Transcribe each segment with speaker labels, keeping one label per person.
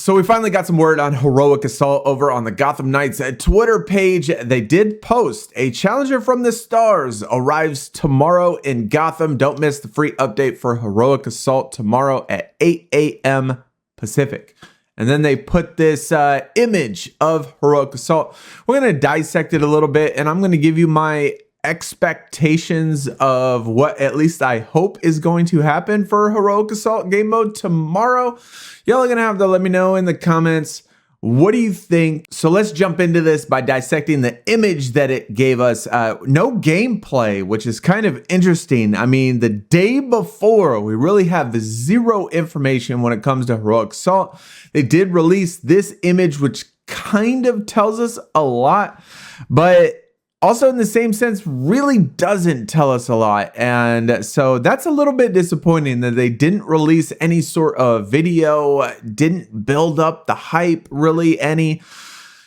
Speaker 1: So we finally got some word on Heroic Assault over on the Gotham Knights Twitter page. They did post a challenger from the stars arrives tomorrow in Gotham. Don't miss the free update for Heroic Assault tomorrow at 8 a.m. Pacific. And then they put this image of Heroic Assault. We're going to dissect it a little bit, and I'm going to give you my expectations of what at least I hope is going to happen for Heroic Assault game mode tomorrow. Y'all are gonna have to let me know in the comments, what do you think? So let's jump into this by dissecting the image that it gave us. No gameplay, which is kind of interesting. I mean, the day before, we really have zero information when it comes to Heroic Assault. They did release this image, which kind of tells us a lot, but also in the same sense, really doesn't tell us a lot. And so that's a little bit disappointing that they didn't release any sort of video, didn't build up the hype really any,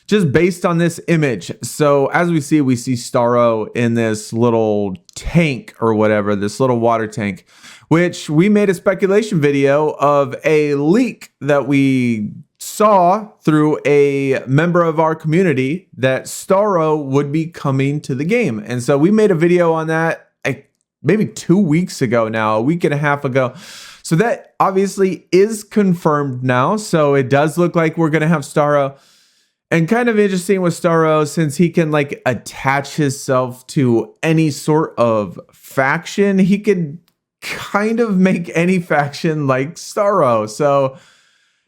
Speaker 1: just based on this image. So as we see Starro in this little tank or whatever, this little water tank, which we made a speculation video of a leak that we saw through a member of our community that Starro would be coming to the game. And so we made a video on that maybe 2 weeks ago now, a week and a half ago. So that obviously is confirmed now. So it does look like we're going to have Starro. And kind of interesting with Starro, since he can like attach himself to any sort of faction, he could kind of make any faction like Starro. So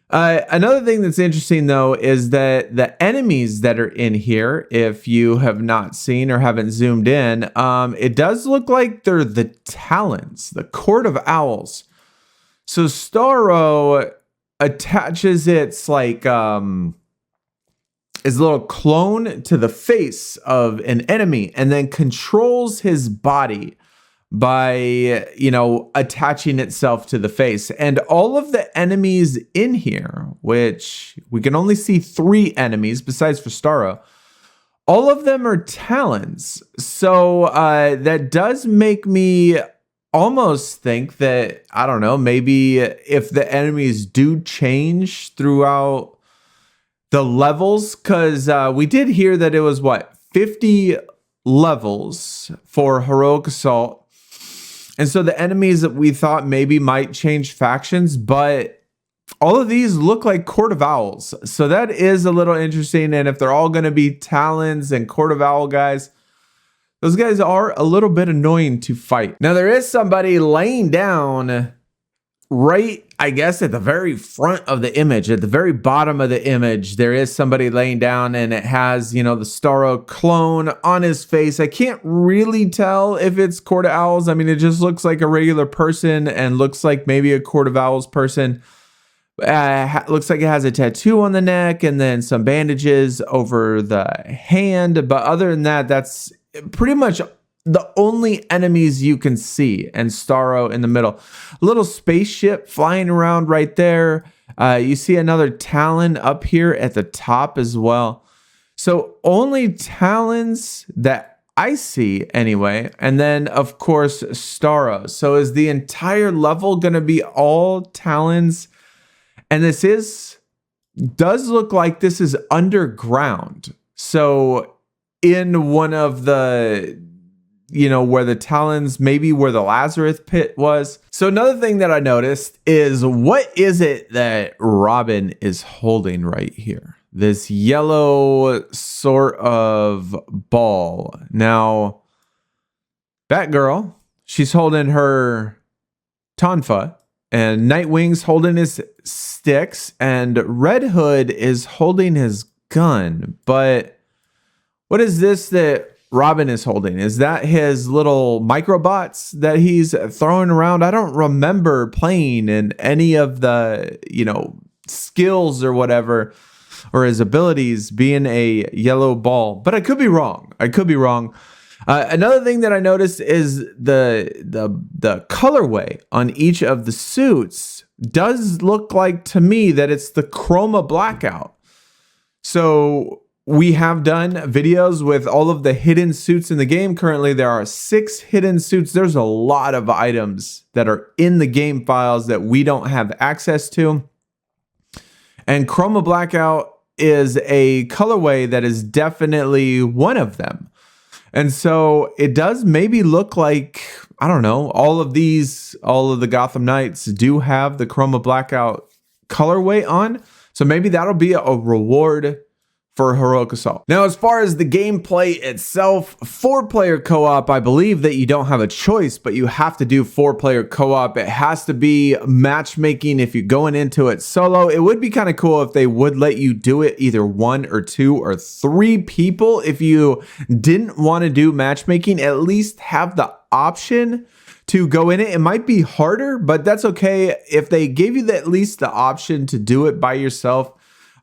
Speaker 1: another thing that's interesting, though, is that the enemies that are in here, if you have not seen or haven't zoomed in, it does look like they're the talons, the Court of Owls. So Starro attaches its like his little clone to the face of an enemy and then controls his body by, you know, attaching itself to the face. And all of the enemies in here, which we can only see 3 enemies besides for Starro, all of them are talons. So that does make me almost think that, I don't know, maybe if the enemies do change throughout the levels, because we did hear that it was, what, 50 levels for Heroic Assault. And so the enemies that we thought maybe might change factions, but all of these look like Court of Owls. So that is a little interesting. And if they're all going to be Talons and Court of Owl guys, those guys are a little bit annoying to fight. Now there is somebody laying down right, I guess, at the very front of the image, at the very bottom of the image, there is somebody laying down, and it has, you know, the Starro clone on his face. I can't really tell if it's Court of Owls. I mean, it just looks like a regular person and looks like maybe a Court of Owls person. Looks like it has a tattoo on the neck and then some bandages over the hand. But other than that, that's pretty much the only enemies you can see, and Starro in the middle. A little spaceship flying around right there. You see another Talon up here at the top as well. So only Talons that I see anyway. And then of course Starro. So is the entire level going to be all Talons? And this does look like this is underground. So in one of the, you know, where the Talons, maybe where the Lazarus pit was. So another thing that I noticed is, what is it that Robin is holding right here? This yellow sort of ball. Now, Batgirl, she's holding her Tonfa, and Nightwing's holding his sticks, and Red Hood is holding his gun. But what is this that Robin is holding? Is that his little microbots that he's throwing around? I don't remember playing in any of the, you know, skills or whatever, or his abilities being a yellow ball, but I could be wrong. Another thing that I noticed is the colorway on each of the suits does look like, to me, that it's the Chroma Blackout. So we have done videos with all of the hidden suits in the game. Currently, there are 6 hidden suits. There's a lot of items that are in the game files that we don't have access to. And Chroma Blackout is a colorway that is definitely one of them. And so it does maybe look like, I don't know, all of the Gotham Knights do have the Chroma Blackout colorway on. So maybe that'll be a reward for Heroic Assault. Now, as far as the gameplay itself, 4-player co-op, I believe that you don't have a choice, but you have to do 4-player co-op. It has to be matchmaking if you're going into it solo. It would be kind of cool if they would let you do it either 1 or 2 or 3 people. If you didn't want to do matchmaking, at least have the option to go in it. It might be harder, but that's okay. If they gave you at least the option to do it by yourself,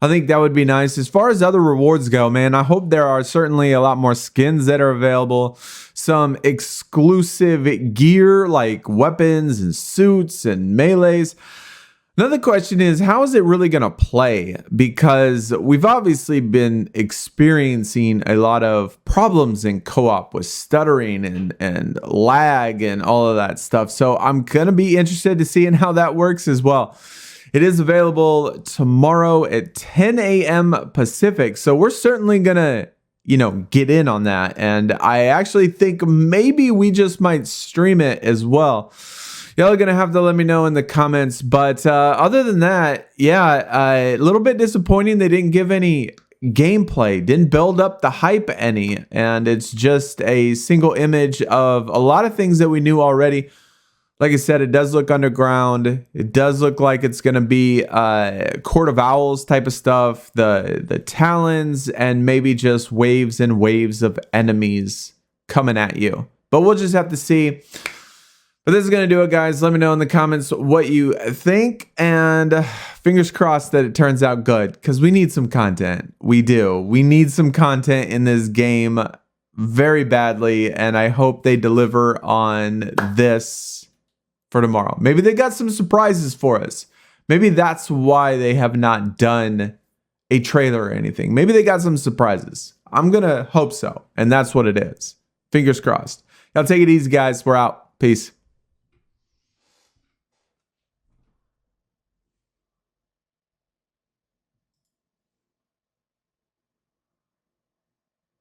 Speaker 1: I think that would be nice. As far as other rewards go, man, I hope there are certainly a lot more skins that are available. Some exclusive gear like weapons and suits and melees. Another question is, how is it really going to play? Because we've obviously been experiencing a lot of problems in co-op with stuttering and lag and all of that stuff. So I'm going to be interested to seeing how that works as well. It is available tomorrow at 10 a.m. Pacific. So we're certainly going to, get in on that. And I actually think maybe we just might stream it as well. Y'all are going to have to let me know in the comments. But other than that, yeah, a little bit disappointing they didn't give any gameplay, didn't build up the hype any. And it's just a single image of a lot of things that we knew already. Like I said, it does look underground. It does look like it's going to be Court of Owls type of stuff. The talons and maybe just waves and waves of enemies coming at you. But we'll just have to see. But this is going to do it, guys. Let me know in the comments what you think. And fingers crossed that it turns out good. Because we need some content. We do. We need some content in this game very badly. And I hope they deliver on this for tomorrow. Maybe they got some surprises for us. Maybe that's why they have not done a trailer or anything. Maybe they got some surprises. I'm gonna hope so, and that's what it is. Fingers crossed. Y'all take it easy, guys. We're out. Peace.